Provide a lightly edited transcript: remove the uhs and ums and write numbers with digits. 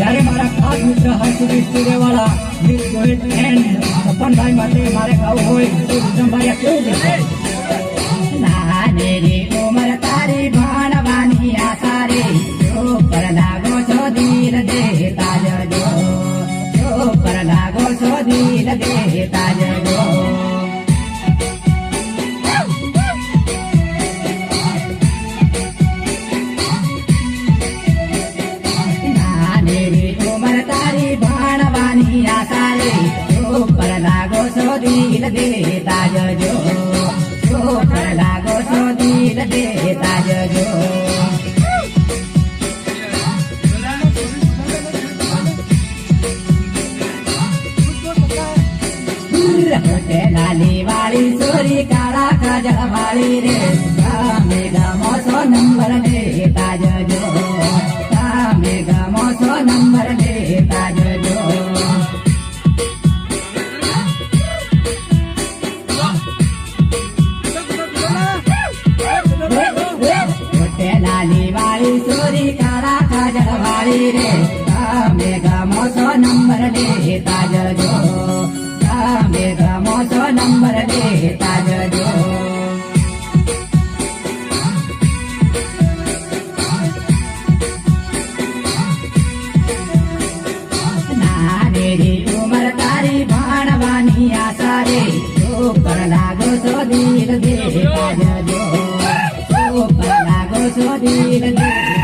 ત્યારે મારા ખાસ મિત્ર હર્ષુભાઈ સ્ટુડિયોવાળા વિથ ગોહિલ એન્ડ સપનભાઈ માટે મારે ગાવું હોય તો વિક્રમભાઈ કેવું કહેશે? નાની ઉંમર તારી ભણવાની આશા રે પર લાગો છો દિલ દેતા જજો પર લાગો છો દિલ દેતા જજો નાની ઉંમર તારી ભણવાની આશા રે પર લાગો છો દિલ દેતા જજો પર લાગો છો દિલ દેતા જજો લાલી વાળી સોરી કાળા કાજળ વાળી રે તમે ગમો છો નંબર દેતા જજો તમે ગમો છો નંબર દેતા જજો લાલી વાળી સોરી કાળા કાજળ વાળી રે તમે ગમો છો નંબર દેતા જજો તમે ગમો છો નંબર દેતા જજો નાની ઉંમર તારી ભણવાની આશા રે પર લાગો છો દિલ દેતા જજો પર લાગો છો દિલ દેતા